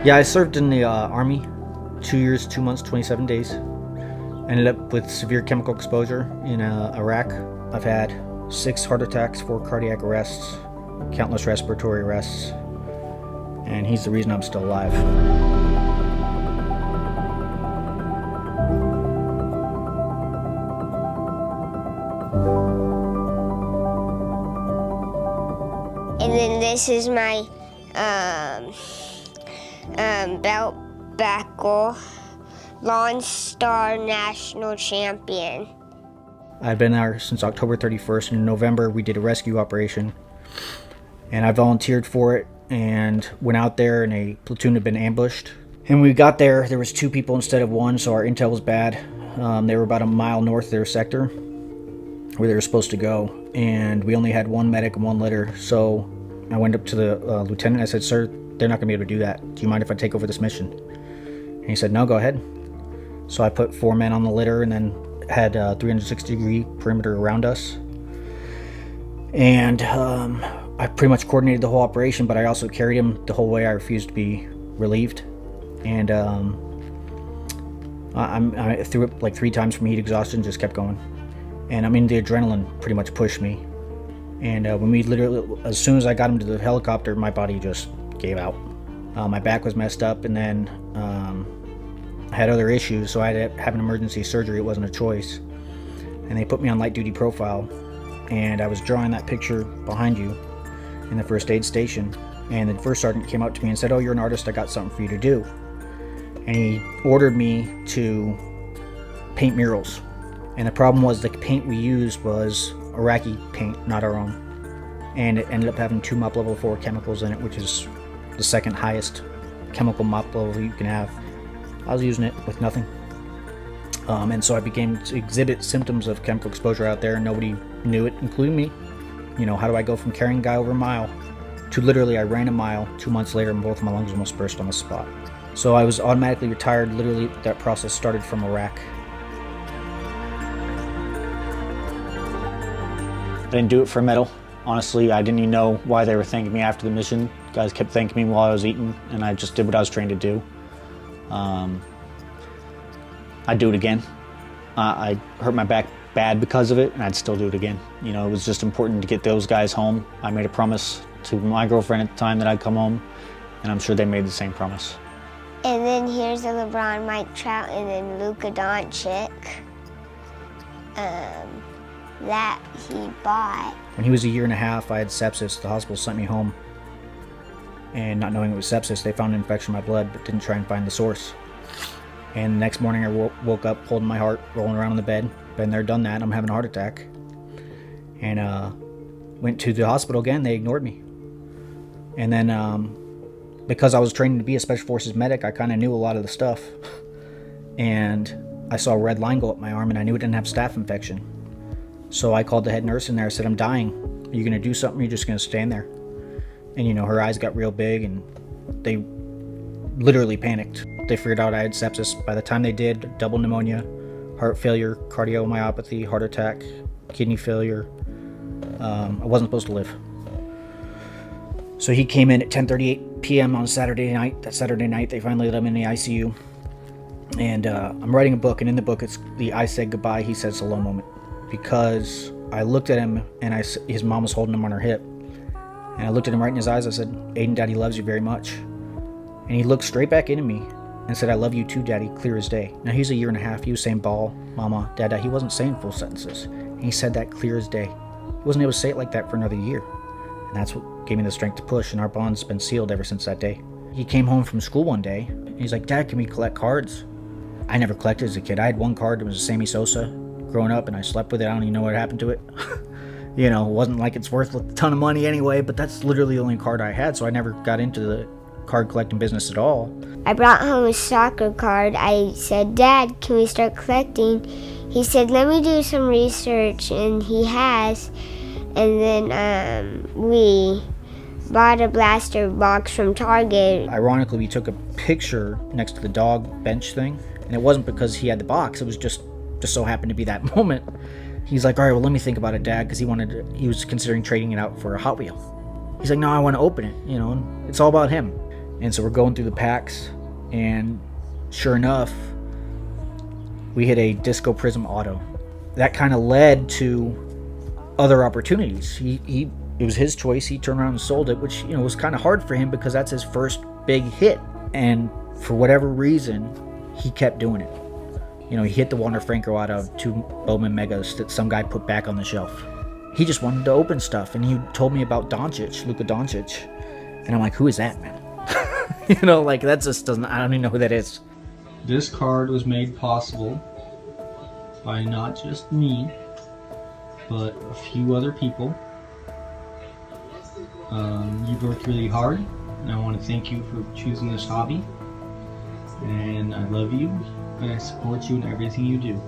Yeah, I served in the Army 2 years, 2 months, 27 days. Ended up with severe chemical exposure in Iraq. I've had 6 heart attacks, 4 cardiac arrests, countless respiratory arrests, and he's the reason I'm still alive. And then this is my belt buckle, Lone Star National Champion. I've been there since October 31st. In November, we did a rescue operation, and I volunteered for it and went out there, and a platoon had been ambushed. And when we got there was 2 people instead of 1, so our intel was bad. They were about a mile north of their sector where they were supposed to go, and we only had 1 medic and 1 litter. So I went up to the lieutenant. I said, "Sir, they're not going to be able to do that. Do you mind if I take over this mission?" And he said, "No, go ahead." So I put 4 men on the litter and then had a 360-degree perimeter around us. And I pretty much coordinated the whole operation, but I also carried him the whole way. I refused to be relieved. And I threw it like 3 times from heat exhaustion, just kept going. And I mean, the adrenaline pretty much pushed me. And when we literally, as soon as I got him to the helicopter, my body just gave out. My back was messed up, and then I had other issues, so I had to have an emergency surgery. It wasn't a choice. And they put me on light duty profile, and I was drawing that picture behind you in the first aid station, and the first sergeant came up to me and said, "Oh, you're an artist, I got something for you to do." And he ordered me to paint murals. And the problem was the paint we used was Iraqi paint, not our own. And it ended up having 2 MOP level 4 chemicals in it, which is the second highest chemical MOP level you can have. I was using it with nothing. And so I began to exhibit symptoms of chemical exposure out there, and nobody knew it, including me. You know, how do I go from carrying a guy over a mile to literally I ran a mile 2 months later and both of my lungs almost burst on the spot. So I was automatically retired. Literally, that process started from Iraq. I didn't do it for a medal. Honestly, I didn't even know why they were thanking me after the mission. Guys kept thanking me while I was eating, and I just did what I was trained to do. I'd do it again. I hurt my back bad because of it, and I'd still do it again. You know, it was just important to get those guys home. I made a promise to my girlfriend at the time that I'd come home, and I'm sure they made the same promise. And then here's a LeBron, Mike Trout, and then Luka Doncic that he bought. When he was a year and a half, I had sepsis. The hospital sent me home. And not knowing it was sepsis, they found an infection in my blood, but didn't try and find the source. And the next morning I woke up holding my heart, rolling around in the bed. Been there, done that. I'm having a heart attack. And went to the hospital again. They ignored me. And then because I was training to be a Special Forces medic, I kind of knew a lot of the stuff. And I saw a red line go up my arm, and I knew it didn't have staph infection. So I called the head nurse in there. I said, "I'm dying. Are you going to do something, or are you just going to stand there?" And, you know, her eyes got real big, and they literally panicked. They figured out I had sepsis. By the time they did, double pneumonia, heart failure, cardiomyopathy, heart attack, kidney failure. I wasn't supposed to live. So he came in at 10:38 p.m. on Saturday night. That Saturday night, they finally let him in the ICU. And I'm writing a book, and in the book, it's the "I said goodbye, he said hello" moment. Because I looked at him, and his mom was holding him on her hip. And I looked at him right in his eyes. I said, "Aiden, Daddy loves you very much." And he looked straight back into me and said, "I love you too, Daddy," clear as day. Now, he's a year and a half. He was saying ball, mama, dada. He wasn't saying full sentences. And he said that clear as day. He wasn't able to say it like that for another year. And that's what gave me the strength to push, and our bond's been sealed ever since that day. He came home from school one day, and he's like, "Dad, can we collect cards?" I never collected as a kid. I had one card. It was a Sammy Sosa growing up, and I slept with it. I don't even know what happened to it. You know, it wasn't like it's worth a ton of money anyway, but that's literally the only card I had, so I never got into the card collecting business at all. I brought home a soccer card. I said, "Dad, can we start collecting?" He said, "Let me do some research," and he has. And then we bought a blaster box from Target. Ironically, we took a picture next to the dog bench thing, and it wasn't because he had the box. It was just so happened to be that moment. He's like, "All right, well, let me think about it, Dad," because he was considering trading it out for a Hot Wheel. He's like, "No, I want to open it, you know, and it's all about him." And so we're going through the packs, and sure enough, we hit a Disco Prism Auto. That kind of led to other opportunities. It was his choice. He turned around and sold it, which, was kind of hard for him because that's his first big hit. And for whatever reason, he kept doing it. He hit the Wander Franco out of 2 Bowman Megas that some guy put back on the shelf. He just wanted to open stuff, and he told me about Luka Doncic. And I'm like, who is that, man? That just doesn't, I don't even know who that is. This card was made possible by not just me, but a few other people. You've worked really hard, and I want to thank you for choosing this hobby. And I love you, and I support you in everything you do.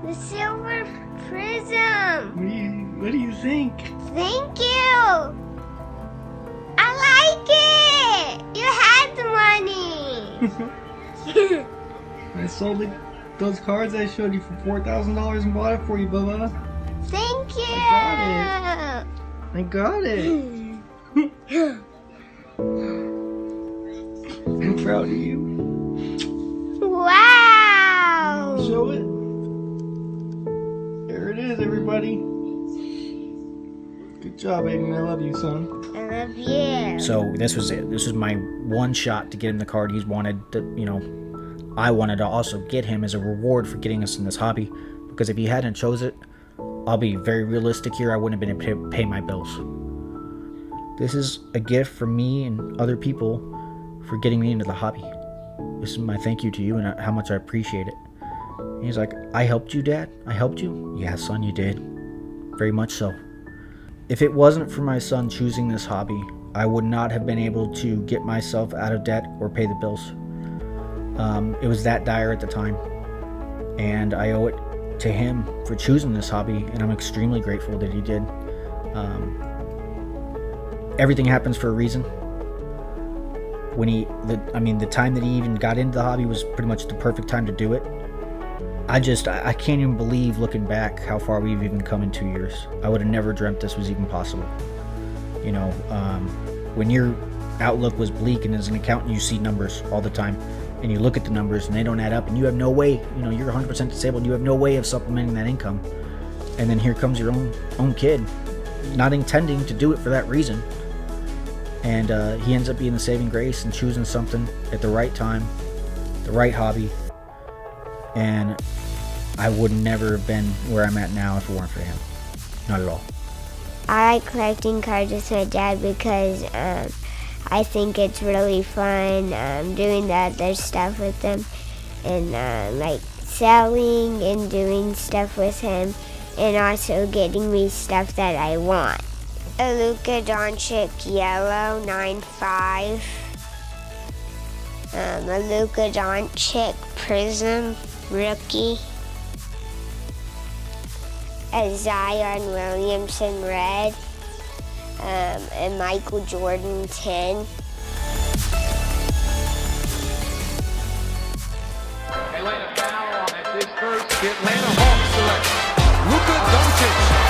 The silver prism. What do you think? Thank you. I like it. You had the money. I sold those cards I showed you for $4,000 and bought it for you, Bubba. Thank you. I got it. I'm proud of you. Wow. Show it. There it is, everybody. Good job, Aiden. I love you, son. I love you. So this was it. This was my one shot to get him the card he's wanted. I wanted to also get him as a reward for getting us in this hobby. Because if he hadn't chose it, I'll be very realistic here, I wouldn't have been able to pay my bills. This is a gift from me and other people for getting me into the hobby. This is my thank you to you and how much I appreciate it. And he's like, I helped you, Dad? I helped you? Yeah, son, you did. Very much so. If it wasn't for my son choosing this hobby, I would not have been able to get myself out of debt or pay the bills. It was that dire at the time. And I owe it to him for choosing this hobby, and I'm extremely grateful that he did. Everything happens for a reason. The time that he even got into the hobby was pretty much the perfect time to do it. I can't even believe, looking back, how far we've even come in 2 years. I would have never dreamt this was even possible. When your outlook was bleak, and as an accountant you see numbers all the time, and you look at the numbers and they don't add up, and you have no way, you're 100% disabled, you have no way of supplementing that income. And then here comes your own kid, not intending to do it for that reason. And he ends up being the saving grace and choosing something at the right time, the right hobby. And I would never have been where I'm at now if it weren't for him. Not at all. I like collecting cards with my dad because I think it's really fun doing the other stuff with them, and like selling and doing stuff with him, and also getting me stuff that I want. A Luka Doncic yellow 9.5. A Luka Doncic prism rookie. A Zion Williamson red. And Michael Jordan 10. Atlanta foul on it. This first, the Atlanta Hawks select Luka Doncic.